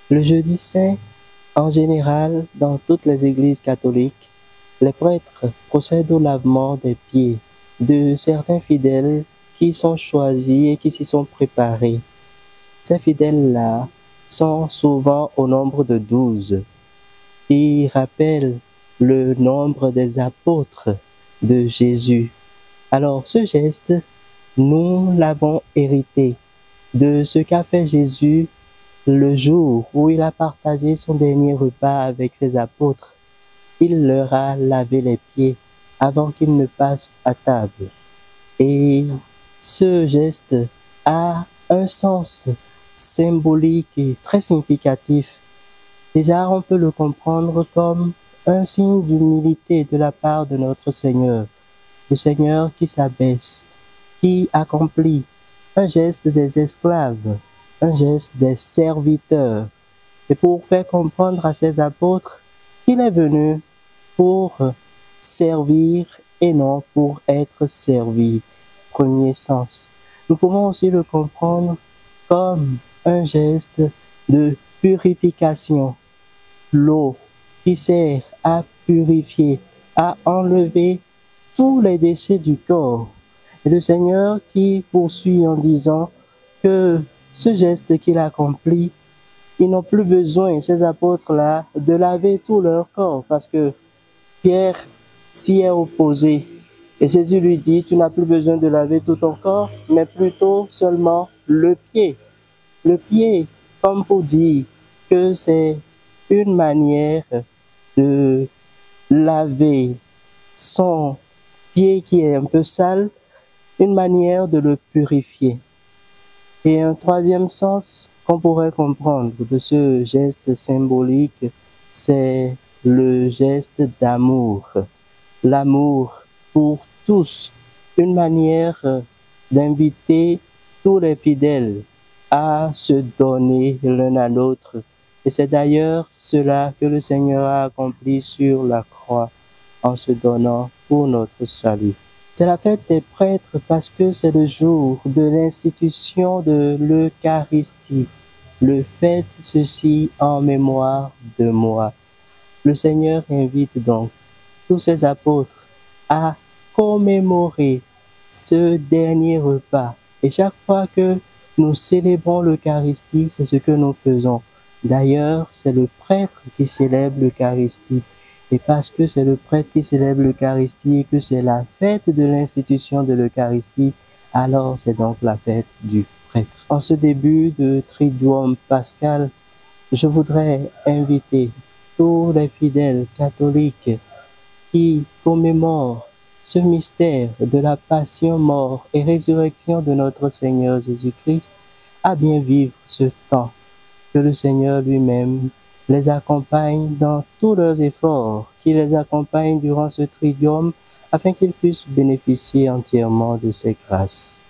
Le jeudi saint, en général, dans toutes les églises catholiques, les prêtres procèdent au lavement des pieds de certains fidèles qui sont choisis et qui s'y sont préparés. Ces fidèles-là sont souvent au nombre de 12, qui rappellent le nombre des apôtres de Jésus. Alors, ce geste, nous l'avons hérité de ce qu'a fait Jésus le jour où il a partagé son dernier repas avec ses apôtres. Il leur a lavé les pieds avant qu'ils ne passent à table. Et ce geste a un sens symbolique et très significatif. Déjà, on peut le comprendre comme un signe d'humilité de la part de notre Seigneur. Le Seigneur qui s'abaisse, qui accomplit un geste des esclaves, un geste des serviteurs, et pour faire comprendre à ses apôtres qu'il est venu pour servir et non pour être servi. Premier sens. Nous pouvons aussi le comprendre comme un geste de purification. L'eau qui sert à purifier, à enlever tous les déchets du corps. Et le Seigneur qui poursuit en disant que ce geste qu'il accomplit, ils n'ont plus besoin, ces apôtres-là, de laver tout leur corps parce que Pierre s'y est opposé. Et Jésus lui dit, tu n'as plus besoin de laver tout ton corps, mais plutôt seulement le pied. Le pied, comme pour dire que c'est une manière de laver son pied qui est un peu sale, une manière de le purifier. Et un troisième sens qu'on pourrait comprendre de ce geste symbolique, c'est le geste d'amour. L'amour pour tous, une manière d'inviter tous les fidèles à se donner l'un à l'autre. Et c'est d'ailleurs cela que le Seigneur a accompli sur la croix en se donnant pour notre salut. C'est la fête des prêtres parce que c'est le jour de l'institution de l'Eucharistie. Le faites ceci en mémoire de moi. Le Seigneur invite donc tous ses apôtres à commémorer ce dernier repas. Et chaque fois que nous célébrons l'Eucharistie, c'est ce que nous faisons. D'ailleurs, c'est le prêtre qui célèbre l'Eucharistie. Et parce que c'est le prêtre qui célèbre l'Eucharistie et que c'est la fête de l'institution de l'Eucharistie, alors c'est donc la fête du prêtre. En ce début de Triduum pascal, je voudrais inviter tous les fidèles catholiques qui commémorent ce mystère de la passion, mort et résurrection de notre Seigneur Jésus-Christ à bien vivre ce temps. Que le Seigneur lui-même les accompagne dans tous leurs efforts, qu'il les accompagne durant ce triduum afin qu'ils puissent bénéficier entièrement de ses grâces.